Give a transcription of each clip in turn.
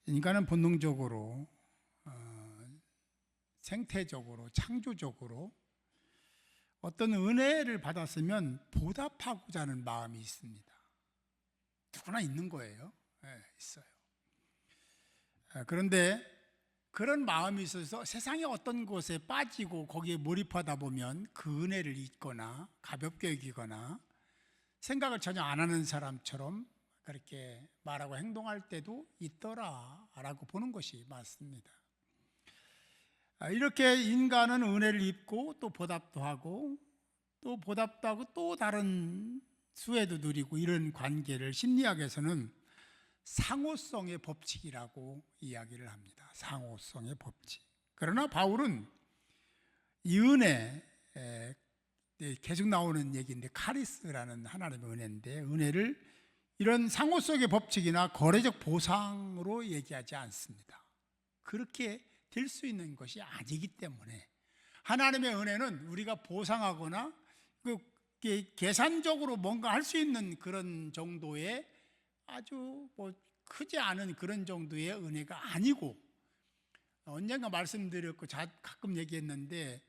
인간은 본능적으로 생태적으로 창조적으로 어떤 은혜를 받았으면 보답하고자 하는 마음이 있습니다. 누구나 있는 거예요. 네, 있어요. 그런데 그런 마음이 있어서 세상의 어떤 곳에 빠지고 거기에 몰입하다 보면 그 은혜를 잊거나 가볍게 여기거나 생각을 전혀 안 하는 사람처럼 그렇게 말하고 행동할 때도 있더라라고 보는 것이 맞습니다. 이렇게 인간은 은혜를 입고 또 보답도 하고 또 다른 수혜도 누리고 이런 관계를 심리학에서는 상호성의 법칙이라고 이야기를 합니다. 상호성의 법칙. 그러나 바울은 이 은혜, 계속 나오는 얘기인데 카리스라는 하나님의 은혜인데 은혜를 이런 상호성의 법칙이나 거래적 보상으로 얘기하지 않습니다. 그렇게 될 수 있는 것이 아니기 때문에 하나님의 은혜는 우리가 보상하거나 계산적으로 뭔가 할 수 있는 그런 정도의 아주 크지 않은 그런 정도의 은혜가 아니고, 언젠가 말씀드렸고 가끔 얘기했는데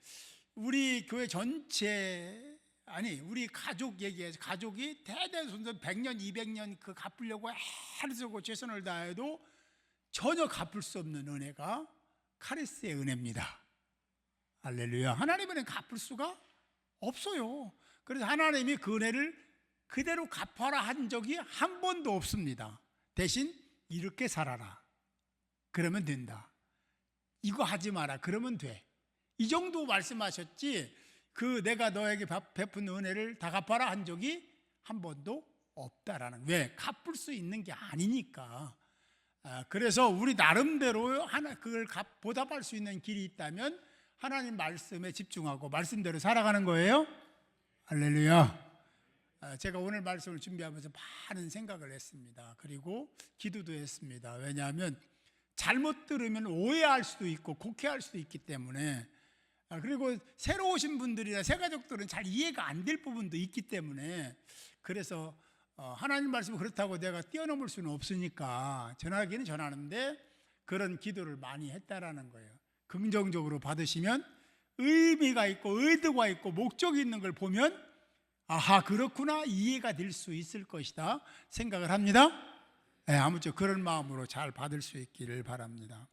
우리 교회 전체, 우리 가족 얘기해서 가족이 대대손손 100년 200년 그 갚으려고 애쓰고 최선을 다해도 전혀 갚을 수 없는 은혜가 카리스의 은혜입니다. 할렐루야. 하나님은 갚을 수가 없어요. 그래서 하나님이 그 은혜를 그대로 갚아라 한 적이 한 번도 없습니다. 대신 이렇게 살아라 그러면 된다, 이거 하지 마라 그러면 돼, 이 정도 말씀하셨지 내가 너에게 베푼 은혜를 다 갚아라 한 적이 한 번도 없다라는. 왜? 갚을 수 있는 게 아니니까. 그래서 우리 나름대로 그걸 보답할 수 있는 길이 있다면 하나님 말씀에 집중하고 말씀대로 살아가는 거예요. 할렐루야. 제가 오늘 말씀을 준비하면서 많은 생각을 했습니다. 그리고 기도도 했습니다. 왜냐하면 잘못 들으면 오해할 수도 있고 곡해할 수도 있기 때문에, 그리고 새로 오신 분들이나 새 가족들은 잘 이해가 안 될 부분도 있기 때문에, 그래서 하나님 말씀은 그렇다고 내가 뛰어넘을 수는 없으니까 전하기는 전하는데 그런 기도를 많이 했다라는 거예요. 긍정적으로 받으시면 의미가 있고 의도가 있고 목적이 있는 걸 보면 아하, 그렇구나, 이해가 될 수 있을 것이다 생각을 합니다. 아무쪼록 그런 마음으로 잘 받을 수 있기를 바랍니다.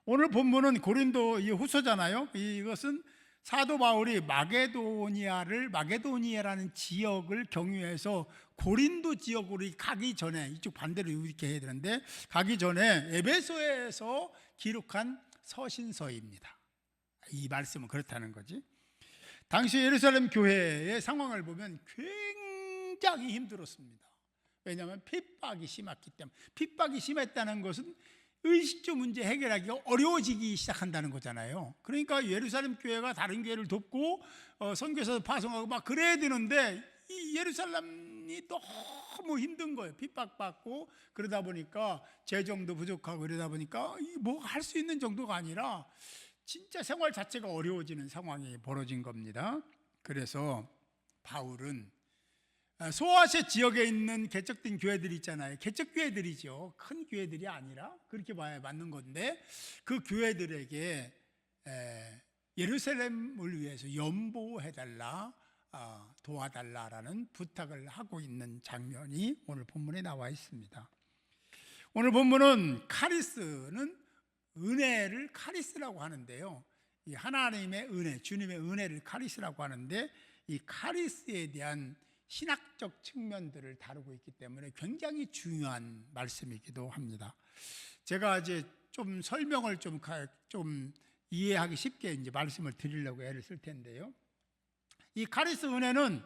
오늘 본문은 고린도 후서잖아요. 이것은 사도 바울이 마게도니아라는 지역을 경유해서 고린도 지역으로 가기 전에, 이쪽 반대로 이렇게 해야 되는데 가기 전에 에베소에서 기록한 서신서입니다. 이 말씀은 그렇다는 거지. 당시 예루살렘 교회의 상황을 보면 굉장히 힘들었습니다. 왜냐하면 핍박이 심했기 때문에. 핍박이 심했다는 것은 의식주 문제 해결하기가 어려워지기 시작한다는 거잖아요. 그러니까 예루살렘 교회가 다른 교회를 돕고 선교사도 파송하고 막 그래야 되는데 이 예루살렘이 너무 힘든 거예요. 핍박받고 그러다 보니까 재정도 부족하고 그러다 보니까 뭐 할 수 있는 정도가 아니라 진짜 생활 자체가 어려워지는 상황이 벌어진 겁니다. 그래서 바울은 소아시아 지역에 있는 개척된 교회들이 있잖아요. 개척교회들이죠. 큰 교회들이 아니라 그렇게 봐야 맞는 건데 그 교회들에게 예루살렘을 위해서 연보해달라, 도와달라라는 부탁을 하고 있는 장면이 오늘 본문에 나와 있습니다. 오늘 본문은 카리스는 은혜를 카리스라고 하는데요, 이 하나님의 은혜, 주님의 은혜를 카리스라고 하는데 이 카리스에 대한 신학적 측면들을 다루고 있기 때문에 굉장히 중요한 말씀이기도 합니다. 제가 이제 좀 설명을 좀 이해하기 쉽게 이제 말씀을 드리려고 애를 쓸 텐데요. 이 카리스 은혜는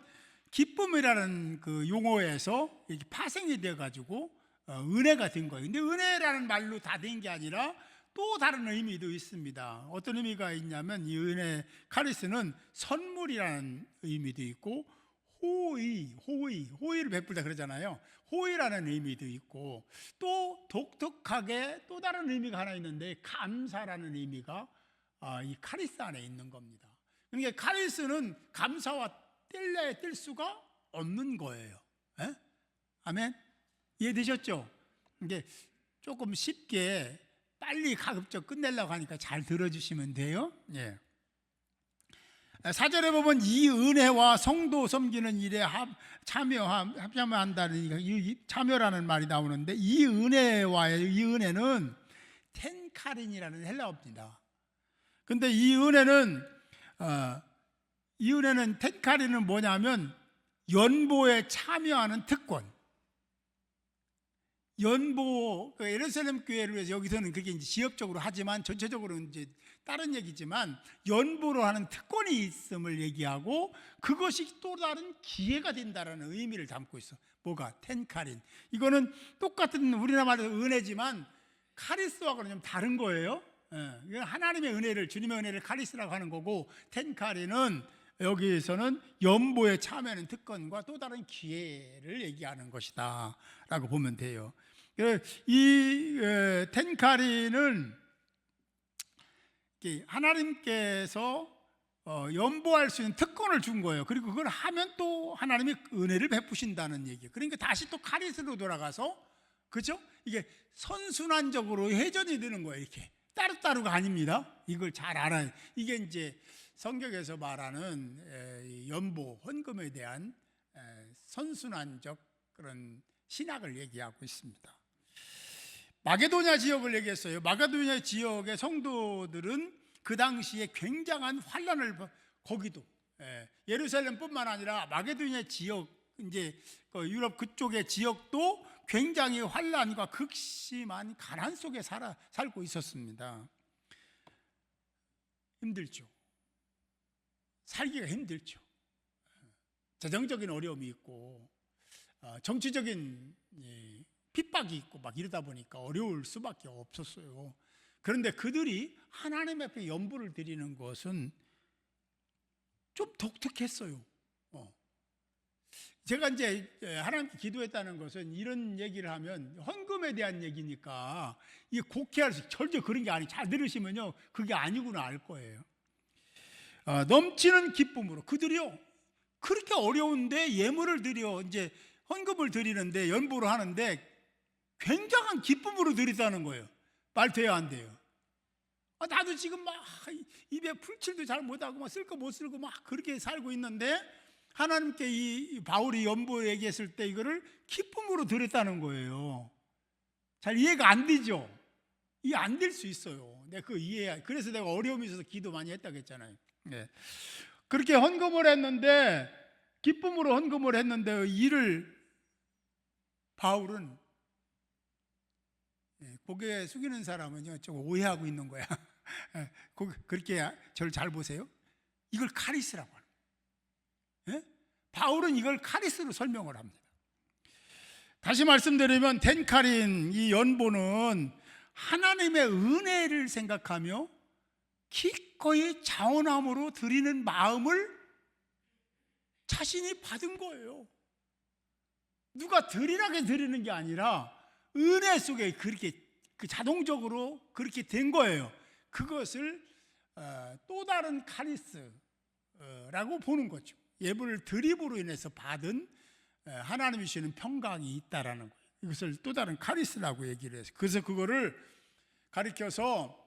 기쁨이라는 그 용어에서 이렇게 파생이 되어가지고 은혜가 된 거예요. 근데 은혜라는 말로 다 된 게 아니라 또 다른 의미도 있습니다. 어떤 의미가 있냐면 이 카리스는 선물이라는 의미도 있고 호의를 베풀다 그러잖아요. 호의라는 의미도 있고 또 독특하게 또 다른 의미가 하나 있는데 감사라는 의미가 이 카리스 안에 있는 겁니다. 그러니까 카리스는 감사와 뗄래야 뗄 수가 없는 거예요. 아멘? 이해되셨죠? 이게 조금 쉽게 빨리 가급적 끝내려고 하니까 잘 들어주시면 돼요. 예. 4절에 보면 이 은혜와 성도 섬기는 일에 참여한다는 이 참여라는 말이 나오는데, 이 은혜와의 이 은혜는 텐카린이라는 헬라어입니다. 근데 이 은혜는 텐카린은 뭐냐면 연보에 참여하는 특권. 연보, 예루살렘 교회를 위해서 여기서는 그게 이제 지역적으로 하지만 전체적으로는 이제 다른 얘기지만 연보로 하는 특권이 있음을 얘기하고, 그것이 또 다른 기회가 된다라는 의미를 담고 있어. 뭐가? 텐카린. 이거는 똑같은 우리나라 말로 은혜지만 카리스하고는 좀 다른 거예요. 이건 하나님의 은혜를, 주님의 은혜를 카리스라고 하는 거고, 텐카린은 여기에서는 연보에 참여하는 특권과 또 다른 기회를 얘기하는 것이다 라고 보면 돼요. 이 텐카린은 하나님께서 연보할 수 있는 특권을 준 거예요. 그리고 그걸 하면 또 하나님이 은혜를 베푸신다는 얘기예요. 그러니까 다시 또 카리스로 돌아가서, 그죠? 이게 선순환적으로 회전이 되는 거예요. 이렇게 따로따로가 아닙니다. 이걸 잘 알아요. 이게 이제 성경에서 말하는 연보, 헌금에 대한 선순환적 그런 신학을 얘기하고 있습니다. 마게도냐 지역을 얘기했어요. 마게도냐 지역의 성도들은 그 당시에 굉장한 환란을, 거기도 예루살렘뿐만 아니라 마게도냐 지역, 이제 유럽 그쪽의 지역도 굉장히 환란과 극심한 가난 속에 살고 있었습니다. 힘들죠. 살기가 힘들죠. 재정적인 어려움이 있고 정치적인 핍박이 있고 막 이러다 보니까 어려울 수밖에 없었어요. 그런데 그들이 하나님 앞에 연보를 드리는 것은 좀 독특했어요. 제가 이제 하나님께 기도했다는 것은, 이런 얘기를 하면 헌금에 대한 얘기니까 이게 곡해할 수, 절대 그런 게 아니, 잘 들으시면요 그게 아니구나 알 거예요. 넘치는 기쁨으로 그들이요 그렇게 어려운데 예물을 드려, 이제 헌금을 드리는데 연보를 하는데 굉장한 기쁨으로 드리다는 거예요. 말 돼야 안 돼요? 나도 지금 막 입에 풀칠도 잘 못하고 막 쓸 거 못 쓰고 막 그렇게 살고 있는데, 하나님께 이 바울이 연보 얘기했을 때 이거를 기쁨으로 드렸다는 거예요. 잘 이해가 안 되죠? 이해 안 될 수 있어요. 내가 그 이해, 그래서 내가 어려움이 있어서 기도 많이 했다고 했잖아요. 네. 그렇게 헌금을 했는데, 기쁨으로 헌금을 했는데, 이를 바울은, 고개 숙이는 사람은요 좀 오해하고 있는 거야. 그렇게 저를 잘 보세요. 이걸 카리스라고 합니다. 바울은 이걸 카리스로 설명을 합니다. 다시 말씀드리면 텐카린, 이 연보는 하나님의 은혜를 생각하며 기꺼이 자원함으로 드리는 마음을 자신이 받은 거예요. 누가 드리라게 드리는 게 아니라 은혜 속에 그렇게 자동적으로 그렇게 된 거예요. 그것을 또 다른 카리스라고 보는 거죠. 예물을 드림으로 인해서 받은 하나님이 주시는 평강이 있다라는 거예요. 이것을 또 다른 카리스라고 얘기를 해서, 그래서 그거를 가리켜서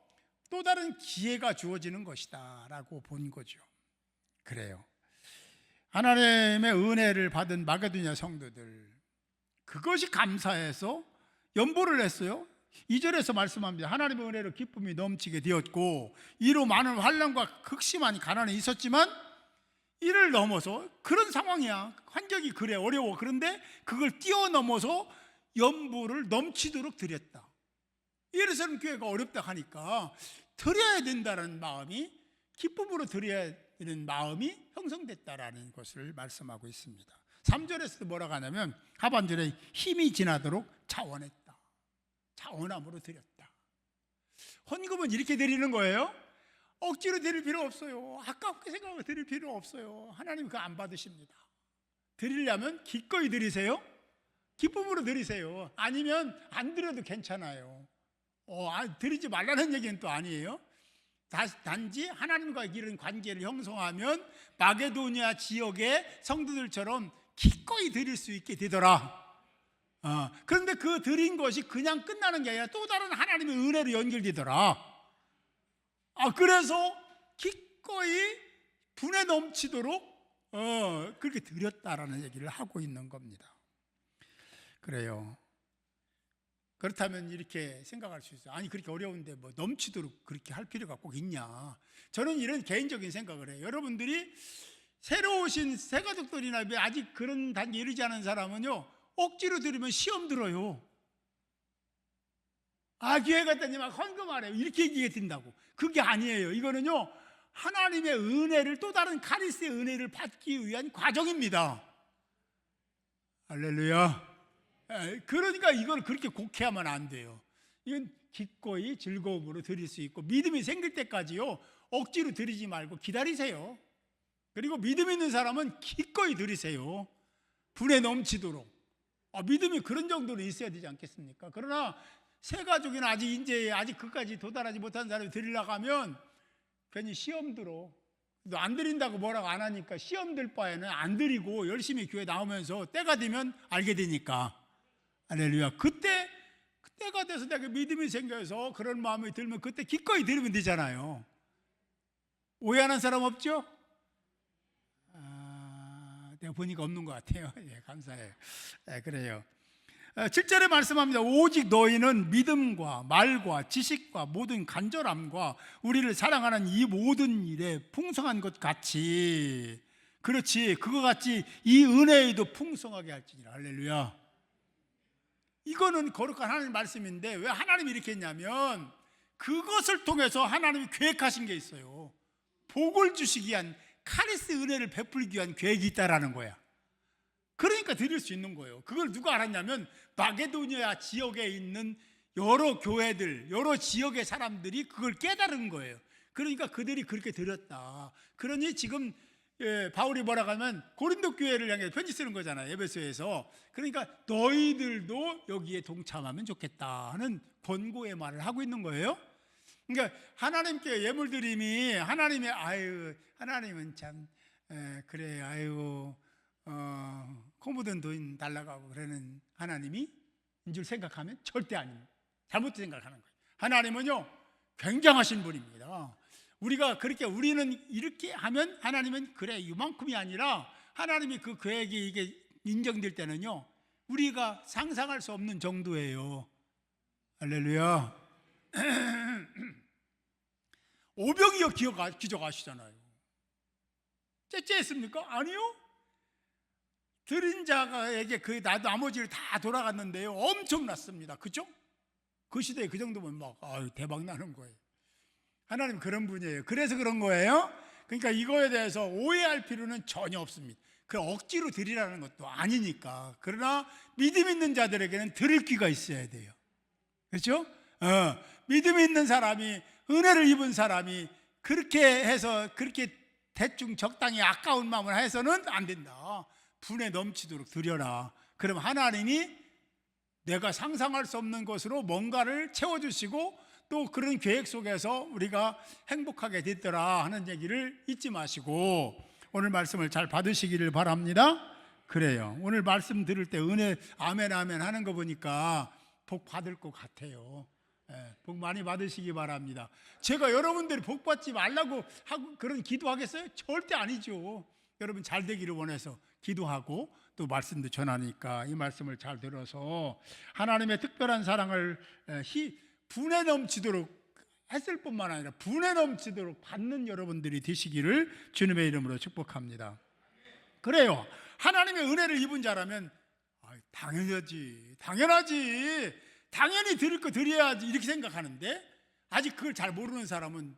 또 다른 기회가 주어지는 것이다 라고 본 거죠. 그래요. 하나님의 은혜를 받은 마게도냐 성도들, 그것이 감사해서 연보를 했어요. 2절에서 말씀합니다. 하나님의 은혜로 기쁨이 넘치게 되었고, 이로 많은 환난과 극심한 가난이 있었지만 이를 넘어서, 그런 상황이야, 환경이 그래 어려워, 그런데 그걸 뛰어넘어서 연보를 넘치도록 드렸다. 예루살렘 교회가 어렵다 하니까 드려야 된다는 마음이, 기쁨으로 드려야 되는 마음이 형성됐다라는 것을 말씀하고 있습니다. 3절에서도 뭐라고 하냐면, 하반절에 힘이 지나도록 자원했다, 자원함으로 드렸다. 헌금은 이렇게 드리는 거예요. 억지로 드릴 필요 없어요. 아깝게 생각하고 드릴 필요 없어요. 하나님 그거 안 받으십니다. 드리려면 기꺼이 드리세요. 기쁨으로 드리세요. 아니면 안 드려도 괜찮아요. 드리지 말라는 얘기는 또 아니에요. 단지 하나님과 이런 관계를 형성하면 마게도냐 지역의 성도들처럼 기꺼이 드릴 수 있게 되더라. 그런데 그 드린 것이 그냥 끝나는 게 아니라 또 다른 하나님의 은혜로 연결되더라. 그래서 기꺼이 분에 넘치도록 그렇게 드렸다라는 얘기를 하고 있는 겁니다. 그래요. 그렇다면 이렇게 생각할 수 있어요. 아니, 그렇게 어려운데 뭐 넘치도록 그렇게 할 필요가 꼭 있냐. 저는 이런 개인적인 생각을 해요. 여러분들이 새로 오신 새가족들이나 아직 그런 단계에 이르지 않은 사람은요, 억지로 드리면 시험 들어요. 교회 갔더니 막 헌금하래요. 이렇게 얘기해 든다고. 그게 아니에요. 이거는요, 하나님의 은혜를, 또 다른 카리스의 은혜를 받기 위한 과정입니다. 할렐루야. 그러니까 이걸 그렇게 곡해하면 안 돼요. 이건 기꺼이 즐거움으로 드릴 수 있고, 믿음이 생길 때까지요, 억지로 드리지 말고 기다리세요. 그리고 믿음 있는 사람은 기꺼이 드리세요. 분에 넘치도록. 믿음이 그런 정도로 있어야 되지 않겠습니까? 그러나 새 가족이나 아직 그까지 도달하지 못한 사람이 드리려고 하면 괜히 시험 들어. 안 드린다고 뭐라고 안 하니까 시험 들 바에는 안 드리고 열심히 교회 나오면서 때가 되면 알게 되니까. 할렐루야. 그때가 돼서 내가 믿음이 생겨서 그런 마음이 들면 그때 기꺼이 드리면 되잖아요. 오해하는 사람 없죠? 내가 보니까 없는 것 같아요. 예, 감사해요. 그래요. 7절에 말씀합니다. 오직 너희는 믿음과 말과 지식과 모든 간절함과 우리를 사랑하는 이 모든 일에 풍성한 것 같이, 그렇지, 그거 같이 이 은혜에도 풍성하게 할지니라. 할렐루야. 이거는 거룩한 하나님 말씀인데 왜 하나님이 이렇게 했냐면 그것을 통해서 하나님이 계획하신 게 있어요. 복을 주시기 위한, 카리스 은혜를 베풀기 위한 계획이 있다라는 거야. 그러니까 드릴 수 있는 거예요. 그걸 누가 알았냐면 마게도니아 지역에 있는 여러 교회들, 여러 지역의 사람들이 그걸 깨달은 거예요. 그러니까 그들이 그렇게 드렸다. 그러니 지금 바울이 뭐라고 하면 고린도 교회를 향해 편지 쓰는 거잖아요. 에베소에서. 그러니까 너희들도 여기에 동참하면 좋겠다 하는 권고의 말을 하고 있는 거예요. 그러니까 하나님께 예물 드림이 하나님은 참 그래 코 묻은 돈 달라고 하고 그러는 하나님이 인 줄 생각하면 절대 아닙니다. 잘못 생각하는 거예요. 하나님은요 굉장하신 분입니다. 우리는 이렇게 하면 하나님은 그래 이만큼이 아니라 하나님이 그 계획이 이게 인정될 때는요 우리가 상상할 수 없는 정도예요. 할렐루야. 오병이어 기적하시잖아요. 째째했습니까? 아니요. 드린 자에게 그 나머지를 다 돌아갔는데요 엄청났습니다. 그죠? 그 시대에 그 정도면 막 대박 나는 거예요. 하나님 그런 분이에요. 그래서 그런 거예요. 그러니까 이거에 대해서 오해할 필요는 전혀 없습니다. 그 억지로 드리라는 것도 아니니까. 그러나 믿음 있는 자들에게는 드릴 기가 있어야 돼요. 그렇죠? 믿음 있는 사람이, 은혜를 입은 사람이 그렇게 해서 그렇게 대충 적당히 아까운 마음을 해서는 안 된다. 분에 넘치도록 드려라. 그럼 하나님이 내가 상상할 수 없는 것으로 뭔가를 채워주시고 또 그런 계획 속에서 우리가 행복하게 됐더라 하는 얘기를 잊지 마시고 오늘 말씀을 잘 받으시기를 바랍니다. 그래요. 오늘 말씀 들을 때 은혜 아멘 아멘 하는 거 보니까 복 받을 것 같아요. 복 많이 받으시기 바랍니다. 제가 여러분들이 복 받지 말라고 하고 그런 기도하겠어요? 절대 아니죠. 여러분 잘 되기를 원해서 기도하고 또 말씀도 전하니까 이 말씀을 잘 들어서 하나님의 특별한 사랑을 분에 넘치도록 했을 뿐만 아니라 분에 넘치도록 받는 여러분들이 되시기를 주님의 이름으로 축복합니다. 그래요. 하나님의 은혜를 입은 자라면 당연하지 당연히 드릴 거 드려야지 이렇게 생각하는데 아직 그걸 잘 모르는 사람은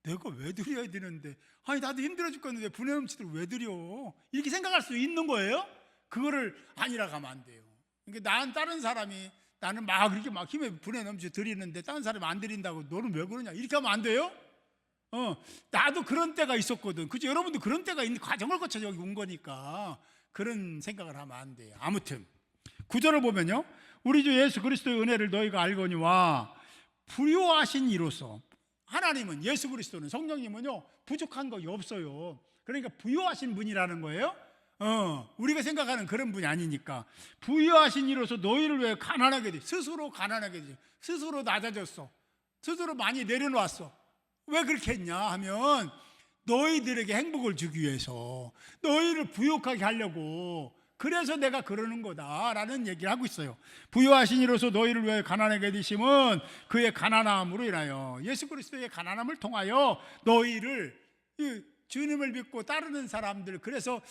내가 왜 드려야 되는데 나도 힘들어 죽겠는데 분에 넘치도록 왜 드려 이렇게 생각할 수 있는 거예요. 그거를 아니라고 하면 안 돼요. 그러니까 다른 사람이 나는 막 그렇게 막 힘에 분에 넘쳐 드리는데 다른 사람이 안 드린다고 너는 왜 그러냐 이렇게 하면 안 돼요. 나도 그런 때가 있었거든. 그죠? 여러분도 그런 때가 있는 과정을 거쳐 여기 온 거니까 그런 생각을 하면 안 돼요. 아무튼 9절을 보면요 우리 주 예수 그리스도의 은혜를 너희가 알거니와 부요하신 이로써 하나님은 예수 그리스도는 성령님은요 부족한 것이 없어요. 그러니까 부요하신 분이라는 거예요. 우리가 생각하는 그런 분이 아니니까. 부유하신 이로서 너희를 왜 가난하게 돼? 스스로 가난하게 돼. 스스로 낮아졌어. 스스로 많이 내려놨어. 왜 그렇게 했냐 하면 너희들에게 행복을 주기 위해서, 너희를 부욕하게 하려고, 그래서 내가 그러는 거다라는 얘기를 하고 있어요. 부유하신 이로서 너희를 왜 가난하게 되심은 그의 가난함으로 인하여, 예수 그리스도의 가난함을 통하여 너희를, 주님을 믿고 따르는 사람들, 그래서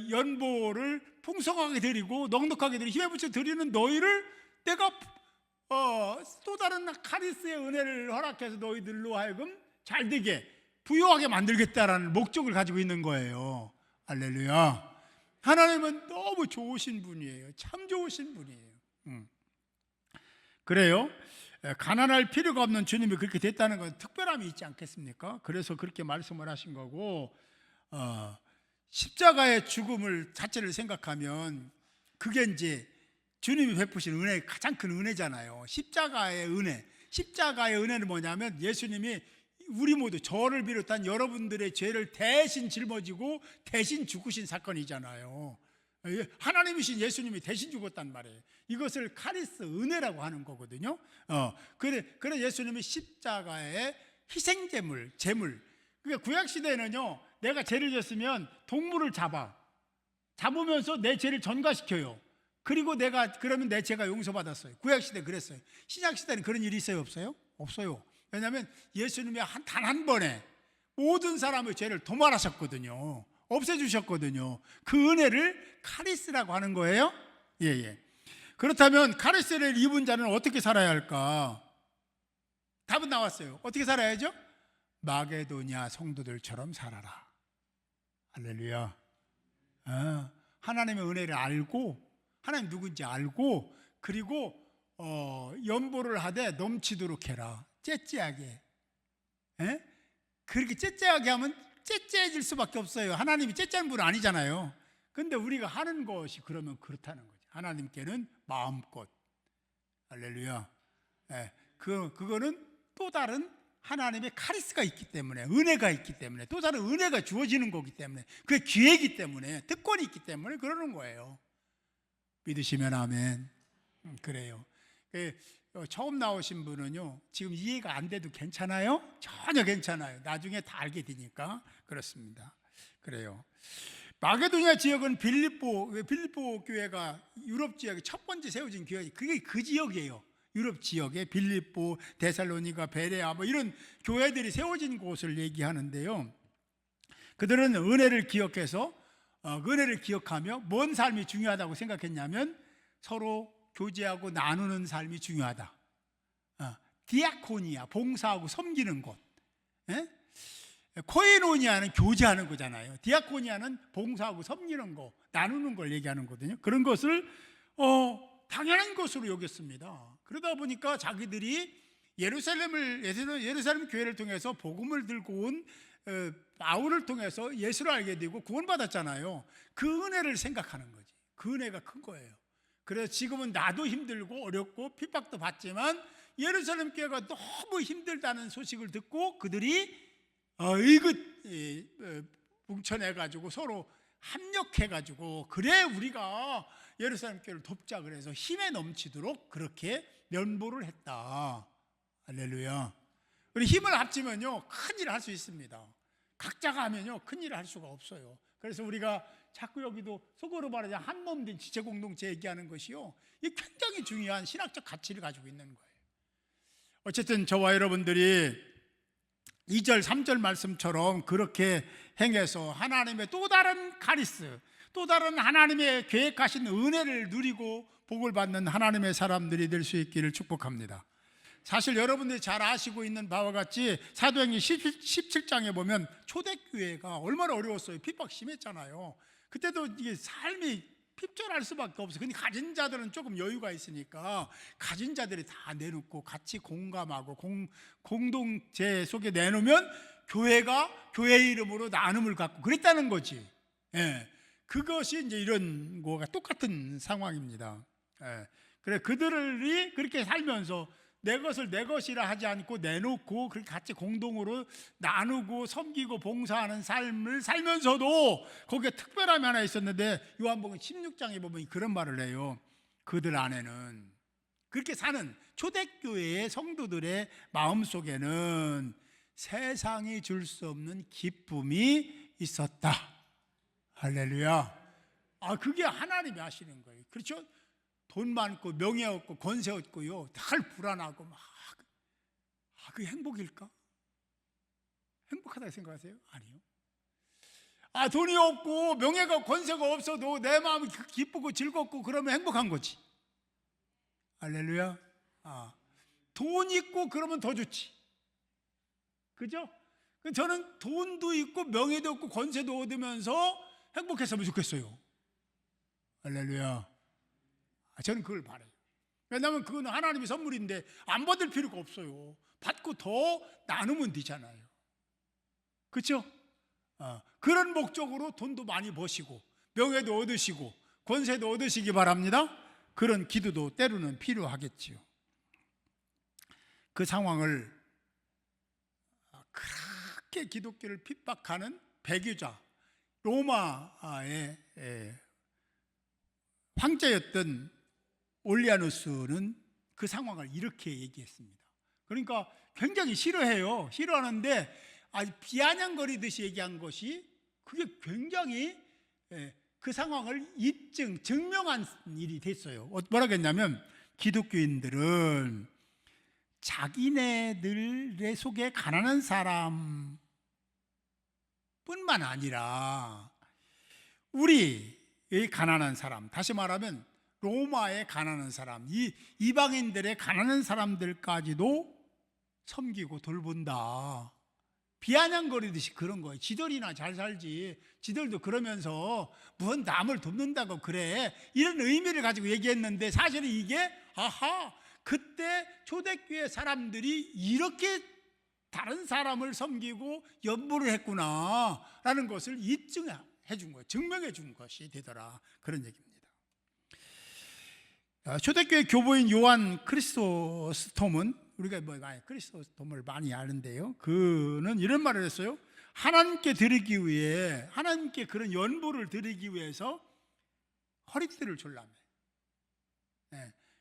연보를 풍성하게 드리고 넉넉하게 드리고 힘에 붙여 드리는 너희를 내가 또 다른 카리스의 은혜를 허락해서 너희들로 하여금 잘되게 부유하게 만들겠다라는 목적을 가지고 있는 거예요. 할렐루야. 하나님은 너무 좋으신 분이에요. 참 좋으신 분이에요. 그래요. 가난할 필요가 없는 주님이 그렇게 됐다는 건 특별함이 있지 않겠습니까? 그래서 그렇게 말씀을 하신 거고, 십자가의 죽음을 자체를 생각하면 그게 이제 주님이 베푸신 은혜의 가장 큰 은혜잖아요. 십자가의 은혜. 십자가의 은혜는 뭐냐면 예수님이 우리 모두, 저를 비롯한 여러분들의 죄를 대신 жил어지고 대신 죽으신 사건이잖아요. 하나님이신 예수님이 대신 죽었단 말이에요. 이것을 카리스, 은혜라고 하는 거거든요. 그래 예수님이 십자가의 희생제물, 제물. 그러니까 구약시대에는요, 내가 죄를 졌으면 동물을 잡으면서 내 죄를 전가시켜요. 그리고 그러면 내 죄가 용서받았어요. 구약시대 그랬어요. 신약시대는 그런 일이 있어요, 없어요? 없어요. 왜냐하면 예수님이 단 한 번에 모든 사람의 죄를 도말하셨거든요. 없애주셨거든요. 그 은혜를 카리스라고 하는 거예요. 예. 그렇다면 카리스를 입은 자는 어떻게 살아야 할까? 답은 나왔어요. 어떻게 살아야죠? 마게도냐 성도들처럼 살아라. 할렐루야. 하나님의 은혜를 알고, 하나님 누군지 알고, 그리고 연보를 하되 넘치도록 해라. 째째하게. 그렇게 째째하게 하면 째째해질 수밖에 없어요. 하나님이 째째한 분은 아니잖아요. 근데 우리가 하는 것이 그러면 그렇다는 거죠. 하나님께는 마음껏. 할렐루야. 그거는 또 다른 하나님의 카리스가 있기 때문에, 은혜가 있기 때문에, 또 다른 은혜가 주어지는 거기 때문에, 그게 기회이기 때문에, 특권이 있기 때문에 그러는 거예요. 믿으시면 아멘. 그래요. 처음 나오신 분은요, 지금 이해가 안 돼도 괜찮아요? 전혀 괜찮아요. 나중에 다 알게 되니까. 그렇습니다. 그래요. 마게도냐 지역은 빌립보 교회가 유럽 지역에 첫 번째 세워진 교회, 그게 그 지역이에요. 유럽 지역에 빌립보, 데살로니가, 베레아 이런 교회들이 세워진 곳을 얘기하는데요. 그들은 은혜를 기억해서, 은혜를 기억하며 뭔 삶이 중요하다고 생각했냐면 서로 교제하고 나누는 삶이 중요하다. 디아코니아, 봉사하고 섬기는 것. 코에노니아는 교제하는 거잖아요. 디아코니아는 봉사하고 섬기는 거, 나누는 걸 얘기하는 거거든요. 그런 것을 당연한 것으로 여겼습니다. 그러다 보니까 자기들이 예루살렘 교회를 통해서 복음을 들고 온 바울을 통해서 예수를 알게 되고 구원받았잖아요. 그 은혜를 생각하는 거지. 그 은혜가 큰 거예요. 그래서 지금은 나도 힘들고 어렵고 핍박도 받지만 예루살렘 교회가 너무 힘들다는 소식을 듣고 그들이 뭉쳐내가지고 서로 합력해가지고, 그래 우리가 예루살렘 교회를 돕자 그래서 힘에 넘치도록 그렇게 면보를 했다. 할렐루야. 우리 힘을 합치면요 큰일을 할 수 있습니다. 각자가 하면요 큰일을 할 수가 없어요. 그래서 우리가 자꾸 여기도 속어로 말하자 한 몸 된 지체 공동체 얘기하는 것이요, 이 굉장히 중요한 신학적 가치를 가지고 있는 거예요. 어쨌든 저와 여러분들이 2절 3절 말씀처럼 그렇게 행해서 하나님의 또 다른 카리스, 또 다른 하나님의 계획하신 은혜를 누리고 복을 받는 하나님의 사람들이 될 수 있기를 축복합니다. 사실 여러분들이 잘 아시고 있는 바와 같이 사도행전 17장에 보면 초대교회가 얼마나 어려웠어요. 핍박 심했잖아요. 그때도 이게 삶이 핍절할 수밖에 없어요. 근데 가진 자들은 조금 여유가 있으니까 가진 자들이 다 내놓고 같이 공감하고 공동체 속에 내놓으면 교회가 교회 이름으로 나눔을 갖고 그랬다는 거지. 그것이 이제 이런 거가 똑같은 상황입니다. 그래 그들이 그렇게 살면서 내 것을 내 것이라 하지 않고 내놓고 그렇게 같이 공동으로 나누고 섬기고 봉사하는 삶을 살면서도 거기에 특별함이 하나 있었는데 요한복음 16장에 보면 그런 말을 해요. 그들 안에는, 그렇게 사는 초대교회의 성도들의 마음속에는 세상이 줄 수 없는 기쁨이 있었다. 할렐루야. 그게 하나님이 하시는 거예요. 그렇죠? 돈 많고 명예 없고 권세 없고요, 늘 불안하고 막, 그게 행복일까? 행복하다고 생각하세요? 아니요. 돈이 없고 명예가 권세가 없어도 내 마음이 기쁘고 즐겁고 그러면 행복한 거지. 할렐루야. 돈 있고 그러면 더 좋지. 그죠? 저는 돈도 있고 명예도 없고 권세도 얻으면서 행복했으면 좋겠어요. 할렐루야. 저는 그걸 바라요. 왜냐하면 그건 하나님의 선물인데 안 받을 필요가 없어요. 받고 더 나누면 되잖아요. 그렇죠? 그런 목적으로 돈도 많이 버시고 명예도 얻으시고 권세도 얻으시기 바랍니다. 그런 기도도 때로는 필요하겠지요. 그 상황을 그렇게 기독교를 핍박하는 배교자, 로마의 황제였던 올리아누스는 그 상황을 이렇게 얘기했습니다. 그러니까 굉장히 싫어해요. 싫어하는데 아주 비아냥거리듯이 얘기한 것이 그게 굉장히 그 상황을 증명한 일이 됐어요. 뭐라고 했냐면, 기독교인들은 자기네들의 속에 가난한 사람 뿐만 아니라 우리의 가난한 사람, 다시 말하면 로마의 가난한 사람, 이 이방인들의 가난한 사람들까지도 섬기고 돌본다. 비아냥거리듯이 그런 거예요. 지들이나 잘 살지, 지들도 그러면서 무슨 남을 돕는다고 그래, 이런 의미를 가지고 얘기했는데, 사실은 이게 그때 초대교회 사람들이 이렇게 다른 사람을 섬기고 연보를 했구나 라는 것을 입증해 준 거예요. 증명해 준 것이 되더라, 그런 얘기입니다. 초대교회 교보인 요한 크리소스톰은, 우리가 크리소스톰을 많이 아는데요, 그는 이런 말을 했어요. 하나님께 드리기 위해, 하나님께 그런 연보를 드리기 위해서 허리띠를 졸라매.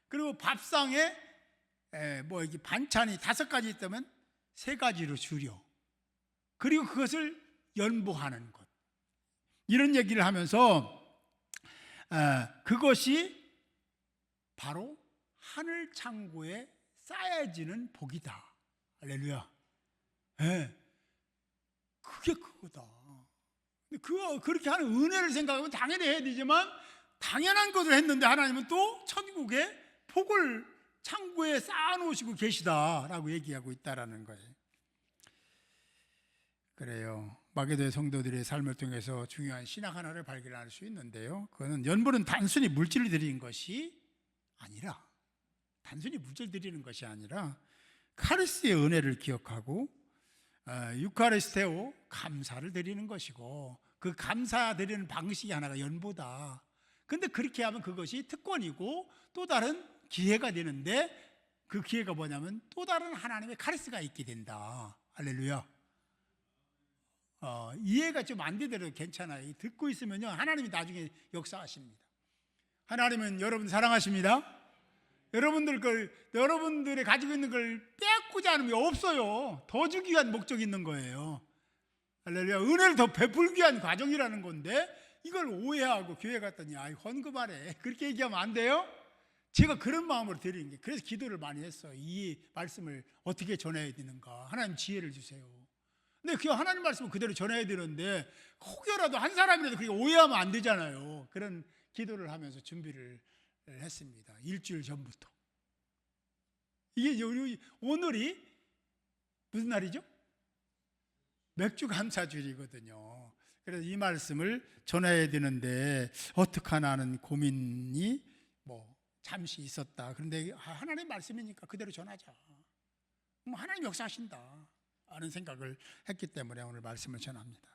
그리고 밥상에 이게 반찬이 5가지 있다면 3가지로 줄여. 그리고 그것을 연보하는 것. 이런 얘기를 하면서 그것이 바로 하늘 창고에 쌓여지는 복이다. 할렐루야. 그게 그거다. 그렇게 하는 은혜를 생각하면 당연히 해야 되지만, 당연한 것을 했는데 하나님은 또 천국에 복을 창고에 쌓아놓으시고 계시다라고 얘기하고 있다라는 거예요. 그래요. 마게도의 성도들의 삶을 통해서 중요한 신학 하나를 발견할 수 있는데요, 그거는 연보는 단순히 물질을 드리는 것이 아니라, 카리스의 은혜를 기억하고 유카리스테오, 감사를 드리는 것이고, 그 감사 드리는 방식이 하나가 연보다. 근데 그렇게 하면 그것이 특권이고 또 다른 기회가 되는데, 그 기회가 뭐냐면 또 다른 하나님의 카리스가 있게 된다. 할렐루야. 이해가 좀 안 되더라도 괜찮아요. 듣고 있으면요, 하나님이 나중에 역사하십니다. 하나님은 여러분 사랑하십니다. 여러분들이 가지고 있는 걸 빼앗고자 하는 게 없어요. 더 주기 위한 목적이 있는 거예요. 할렐루야. 은혜를 더 베풀기 위한 과정이라는 건데, 이걸 오해하고 교회 갔더니 헌금하래, 그렇게 얘기하면 안 돼요. 제가 그런 마음으로 드리는 게, 그래서 기도를 많이 했어요. 이 말씀을 어떻게 전해야 되는가, 하나님 지혜를 주세요. 근데 그 하나님 말씀을 그대로 전해야 되는데, 혹여라도 한 사람이라도 그렇게 오해하면 안 되잖아요. 그런 기도를 하면서 준비를 했습니다. 일주일 전부터. 이게 오늘이 무슨 날이죠? 맥주 감사주일이거든요. 그래서 이 말씀을 전해야 되는데 어떻게 하나 하는 고민이 잠시 있었다. 그런데 하나님 말씀이니까 그대로 전하자. 하나님 역사하신다 하는 생각을 했기 때문에 오늘 말씀을 전합니다.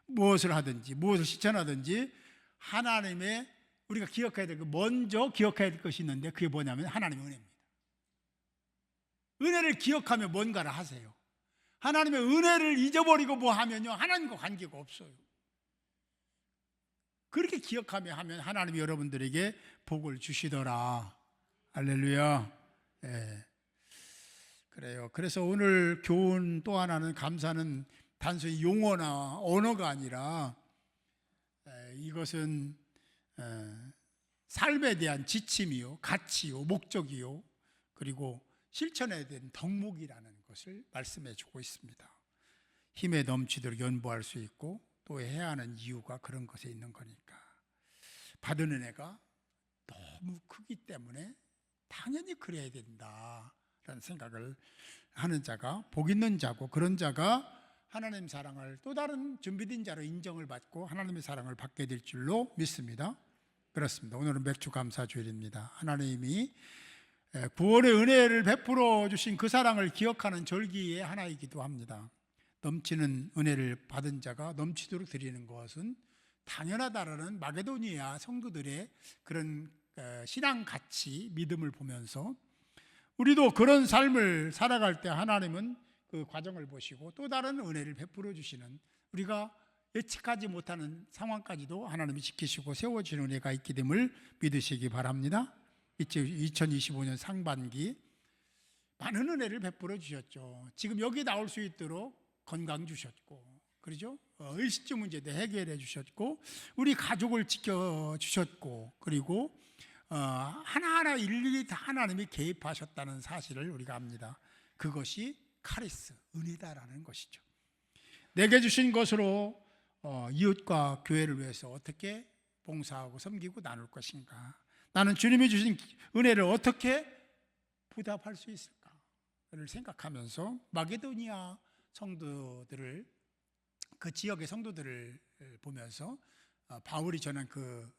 무엇을 하든지 무엇을 실천하든지 하나님의, 우리가 기억해야 될 것, 먼저 기억해야 될 것이 있는데, 그게 뭐냐면 하나님의 은혜입니다. 은혜를 기억하며 뭔가를 하세요. 하나님의 은혜를 잊어버리고 뭐 하면요, 하나님과 관계가 없어요. 그렇게 기억하며 하면 하나님이 여러분들에게 복을 주시더라. 할렐루야. 예. 그래요. 그래서 오늘 교훈 또 하나는, 감사는 단순히 용어나 언어가 아니라 이것은 삶에 대한 지침이요, 가치요, 목적이요, 그리고 실천에 대한 덕목이라는 것을 말씀해 주고 있습니다. 힘에 넘치도록 연보할 수 있고 또 해야 하는 이유가 그런 것에 있는 거니까. 받은 은혜가 너무 크기 때문에 당연히 그래야 된다라는 생각을 하는 자가 복 있는 자고, 그런 자가 하나님 사랑을 또 다른 준비된 자로 인정을 받고 하나님의 사랑을 받게 될 줄로 믿습니다. 그렇습니다. 오늘은 맥주 감사 주일입니다. 하나님이 구원의 은혜를 베풀어 주신 그 사랑을 기억하는 절기의 하나이기도 합니다. 넘치는 은혜를 받은 자가 넘치도록 드리는 것은 당연하다라는 마게도니아 성도들의 그런 신앙 가치, 믿음을 보면서 우리도 그런 삶을 살아갈 때 하나님은 그 과정을 보시고 또 다른 은혜를 베풀어 주시는, 우리가 예측하지 못하는 상황까지도 하나님이 지키시고 세워주는 은혜가 있기 됨을 믿으시기 바랍니다. 2025년 상반기 많은 은혜를 베풀어 주셨죠. 지금 여기 나올 수 있도록 건강 주셨고, 그렇죠? 의식주 문제도 해결해 주셨고, 우리 가족을 지켜 주셨고, 그리고 하나하나 일일이 다 하나님이 개입하셨다는 사실을 우리가 압니다. 그것이 카리스, 은혜다라는 것이죠. 내게 주신 것으로 이웃과 교회를 위해서 어떻게 봉사하고 섬기고 나눌 것인가, 나는 주님이 주신 은혜를 어떻게 보답할 수 있을까를 생각하면서 마게도니아 성도들을, 그 지역의 성도들을 보면서 바울이 전한 그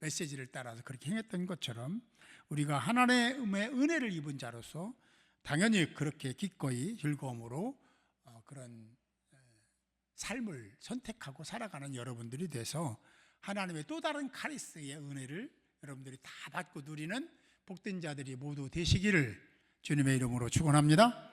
메시지를 따라서 그렇게 행했던 것처럼 우리가 하나님의 은혜를 입은 자로서 당연히 그렇게 기꺼이 즐거움으로 그런 삶을 선택하고 살아가는 여러분들이 돼서 하나님의 또 다른 카리스의 은혜를 여러분들이 다 받고 누리는 복된 자들이 모두 되시기를 주님의 이름으로 축원합니다.